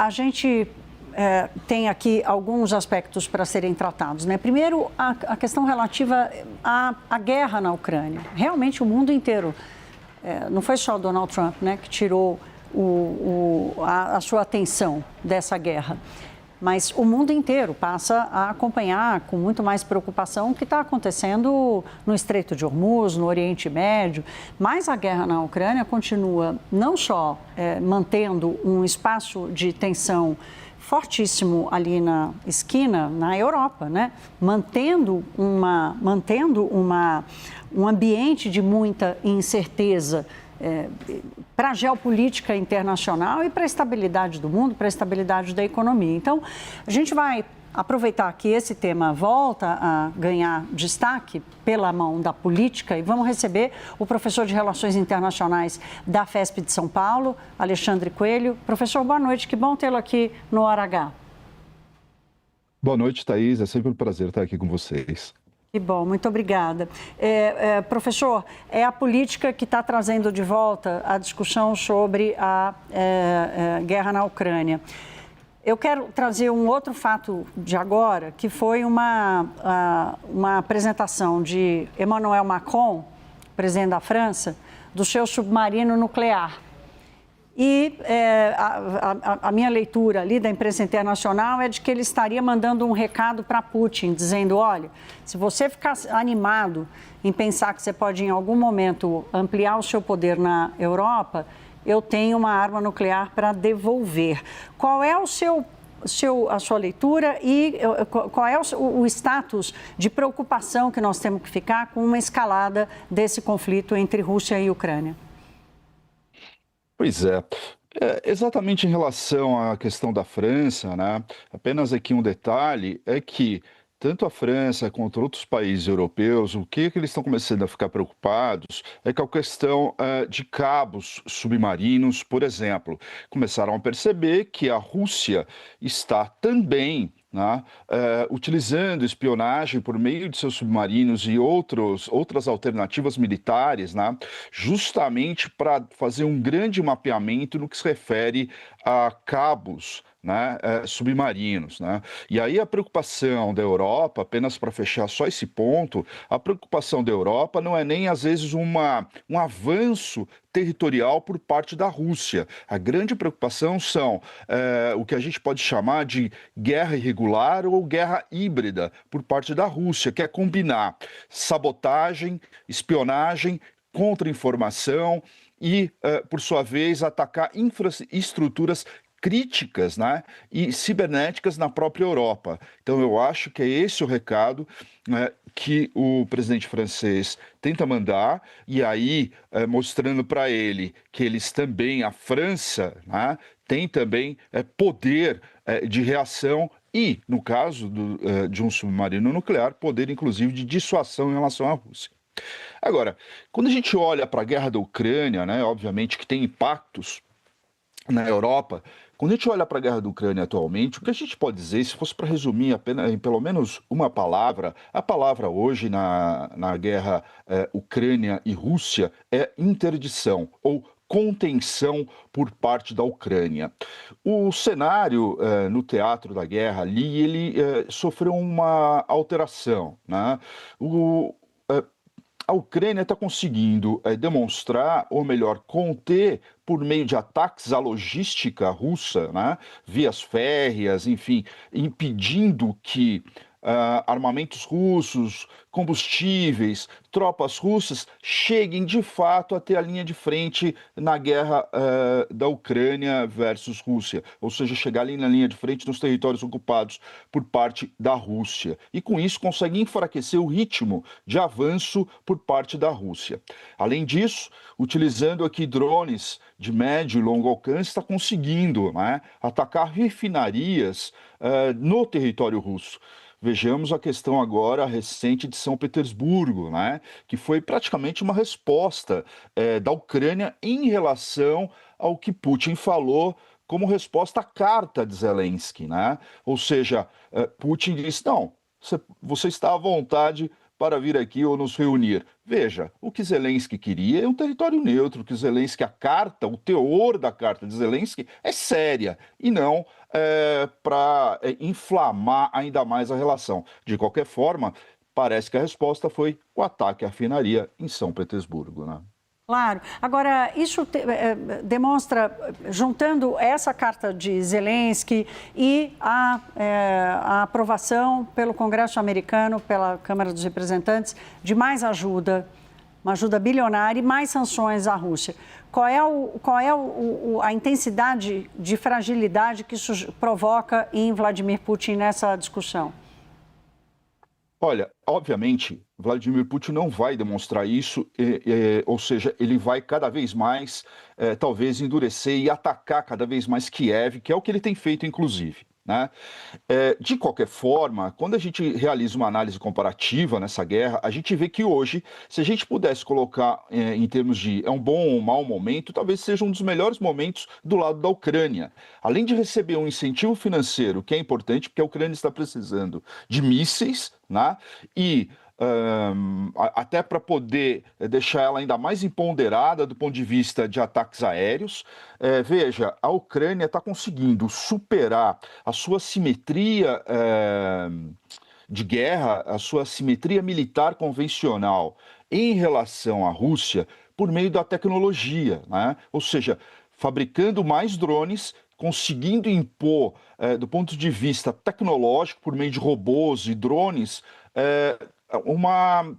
a gente tem aqui alguns aspectos para serem tratados, né? Primeiro, a questão relativa à guerra na Ucrânia. Realmente o mundo inteiro, não foi só Donald Trump, né, que tirou a sua atenção dessa guerra, mas o mundo inteiro passa a acompanhar com muito mais preocupação o que está acontecendo no Estreito de Hormuz, no Oriente Médio. Mas a guerra na Ucrânia continua não só mantendo um espaço de tensão fortíssimo ali na esquina, na Europa, né? Mantendo um ambiente de muita incerteza para a geopolítica internacional e para a estabilidade do mundo, para a estabilidade da economia. Então, a gente vai aproveitar que esse tema volta a ganhar destaque pela mão da política e vamos receber o professor de Relações Internacionais da FESP de São Paulo, Alexandre Coelho. Professor, boa noite, que bom tê-lo aqui no Hora H. Boa noite, Thaís, é sempre um prazer estar aqui com vocês. Que bom, muito obrigada. Professor, é a política que está trazendo de volta a discussão sobre a guerra na Ucrânia. Eu quero trazer um outro fato de agora, que foi uma apresentação de Emmanuel Macron, presidente da França, do seu submarino nuclear. E a minha leitura ali da imprensa internacional é de que ele estaria mandando um recado para Putin, dizendo, olha, se você ficar animado em pensar que você pode em algum momento ampliar o seu poder na Europa, eu tenho uma arma nuclear para devolver. Qual é a sua leitura e qual é o status de preocupação que nós temos que ficar com uma escalada desse conflito entre Rússia e Ucrânia? Pois é. Exatamente em relação à questão da França, né? Apenas aqui um detalhe é que tanto a França quanto outros países europeus, o que eles estão começando a ficar preocupados é com a questão de cabos submarinos, por exemplo. Começaram a perceber que a Rússia está também, né, utilizando espionagem por meio de seus submarinos e outras alternativas militares, né, justamente para fazer um grande mapeamento no que se refere a cabos, né, submarinos, né? E aí a preocupação da Europa, apenas para fechar só esse ponto, a preocupação da Europa não é nem às vezes um avanço territorial por parte da Rússia. A grande preocupação são o que a gente pode chamar de guerra irregular ou guerra híbrida por parte da Rússia, que é combinar sabotagem, espionagem, contra-informação e, por sua vez, atacar infraestruturas críticas, né, e cibernéticas na própria Europa. Então, eu acho que é esse o recado, né, que o presidente francês tenta mandar, e aí mostrando para ele que eles também, a França, né, tem também poder de reação e, no caso de um submarino nuclear, poder inclusive de dissuasão em relação à Rússia. Agora, quando a gente olha para a guerra da Ucrânia, né, obviamente que tem impactos na Europa. Quando a gente olha para a guerra da Ucrânia atualmente, o que a gente pode dizer, se fosse para resumir apenas em pelo menos uma palavra, a palavra hoje na guerra Ucrânia e Rússia é interdição ou contenção por parte da Ucrânia. O cenário no teatro da guerra ali, ele sofreu uma alteração, né? A Ucrânia está conseguindo demonstrar, ou melhor, conter por meio de ataques à logística russa, né, vias férreas, enfim, impedindo que armamentos russos, combustíveis, tropas russas cheguem de fato até a linha de frente na guerra da Ucrânia versus Rússia, ou seja, chegar ali na linha de frente nos territórios ocupados por parte da Rússia. E com isso consegue enfraquecer o ritmo de avanço por parte da Rússia. Além disso, utilizando aqui drones de médio e longo alcance, está conseguindo, né, atacar refinarias no território russo. Vejamos a questão agora recente de São Petersburgo, né, que foi praticamente uma resposta da Ucrânia em relação ao que Putin falou como resposta à carta de Zelensky, né? Ou seja, Putin disse, não, você está à vontade para vir aqui ou nos reunir. Veja, o que Zelensky queria é um território neutro, o que Zelensky, a carta, o teor da carta de Zelensky é séria e não para inflamar ainda mais a relação. De qualquer forma, parece que a resposta foi o ataque à refinaria em São Petersburgo, né? Claro. Agora, isso demonstra, juntando essa carta de Zelensky e a aprovação pelo Congresso americano, pela Câmara dos Representantes, de mais ajuda, uma ajuda bilionária e mais sanções à Rússia. Qual é a intensidade de fragilidade que isso provoca em Vladimir Putin nessa discussão? Olha, obviamente, Vladimir Putin não vai demonstrar isso, ou seja, ele vai cada vez mais, talvez, endurecer e atacar cada vez mais Kiev, que é o que ele tem feito, inclusive, né? De qualquer forma, quando a gente realiza uma análise comparativa nessa guerra, a gente vê que hoje, se a gente pudesse colocar em termos de um bom ou um mau momento, talvez seja um dos melhores momentos do lado da Ucrânia. Além de receber um incentivo financeiro, que é importante, porque a Ucrânia está precisando de mísseis, né? E até para poder deixar ela ainda mais empoderada do ponto de vista de ataques aéreos. Veja, a Ucrânia está conseguindo superar a sua simetria de guerra, a sua simetria militar convencional em relação à Rússia por meio da tecnologia, né? Ou seja, fabricando mais drones, conseguindo impor, do ponto de vista tecnológico, por meio de robôs e drones,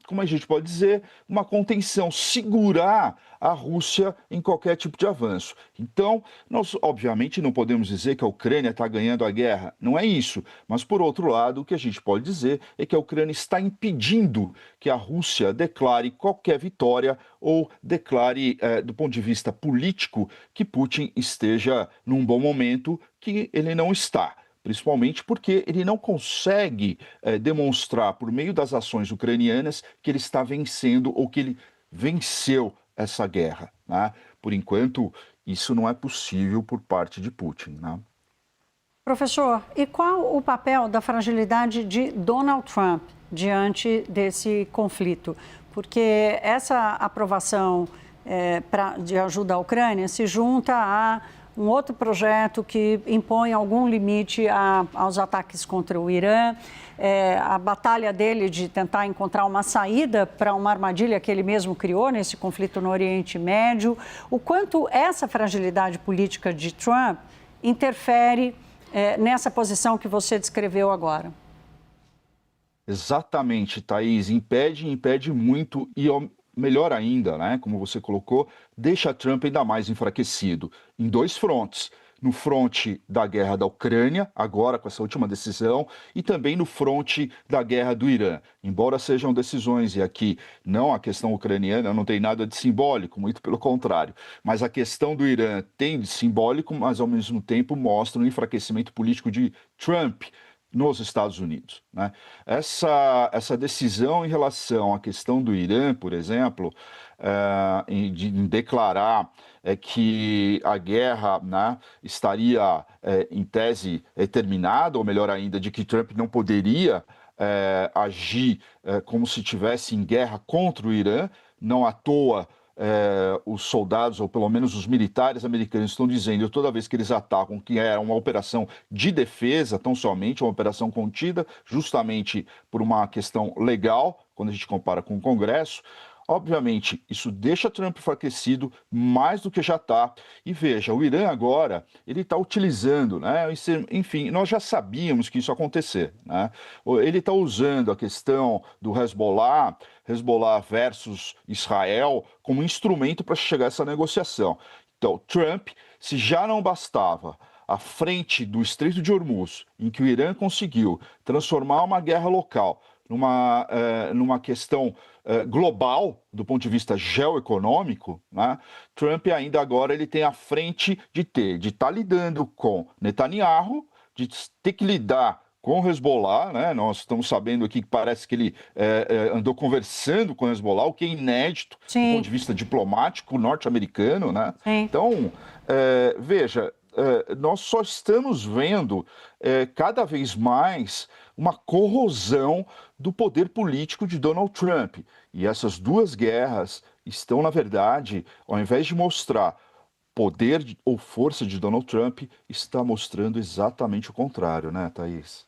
como a gente pode dizer, uma contenção, segurar a Rússia em qualquer tipo de avanço. Então, nós obviamente não podemos dizer que a Ucrânia está ganhando a guerra, não é isso. Mas, por outro lado, o que a gente pode dizer é que a Ucrânia está impedindo que a Rússia declare qualquer vitória ou declare, do ponto de vista político, que Putin esteja num bom momento, que ele não está. Principalmente porque ele não consegue demonstrar, por meio das ações ucranianas, que ele está vencendo ou que ele venceu essa guerra, né? Por enquanto, isso não é possível por parte de Putin, né? Professor, e qual o papel da fragilidade de Donald Trump diante desse conflito? Porque essa aprovação de ajuda à Ucrânia se junta a um outro projeto que impõe algum limite aos ataques contra o Irã, a batalha dele de tentar encontrar uma saída para uma armadilha que ele mesmo criou nesse conflito no Oriente Médio. O quanto essa fragilidade política de Trump interfere nessa posição que você descreveu agora? Exatamente, Thaís. Impede muito e, melhor ainda, né, como você colocou, deixa Trump ainda mais enfraquecido em dois frontes. No fronte da guerra da Ucrânia, agora com essa última decisão, e também no fronte da guerra do Irã. Embora sejam decisões, e aqui não a questão ucraniana não tem nada de simbólico, muito pelo contrário, mas a questão do Irã tem de simbólico, mas ao mesmo tempo mostra um enfraquecimento político de Trump nos Estados Unidos, né? Essa decisão em relação à questão do Irã, por exemplo, em declarar que a guerra, né, estaria em tese terminada, ou melhor ainda, de que Trump não poderia agir como se estivesse em guerra contra o Irã, não à toa. Os soldados, ou pelo menos os militares americanos, estão dizendo toda vez que eles atacam que é uma operação de defesa, tão somente uma operação contida, justamente por uma questão legal, quando a gente compara com o Congresso. Obviamente, isso deixa Trump enfraquecido mais do que já está. E veja, o Irã agora, ele está utilizando, né? Enfim, nós já sabíamos que isso ia acontecer, né? Ele está usando a questão do Hezbollah versus Israel, como instrumento para chegar a essa negociação. Então, Trump, se já não bastava à frente do Estreito de Hormuz, em que o Irã conseguiu transformar uma guerra local numa questão global, do ponto de vista geoeconômico, né? Trump ainda agora ele tem à frente de estar lidando com Netanyahu, de ter que lidar com o Hezbollah, né? Nós estamos sabendo aqui que parece que ele andou conversando com o Hezbollah, o que é inédito Sim. do ponto de vista diplomático norte-americano, né? Sim. Então, veja, nós só estamos vendo cada vez mais uma corrosão do poder político de Donald Trump. E essas duas guerras estão, na verdade, ao invés de mostrar ou força de Donald Trump, está mostrando exatamente o contrário, né, Thaís?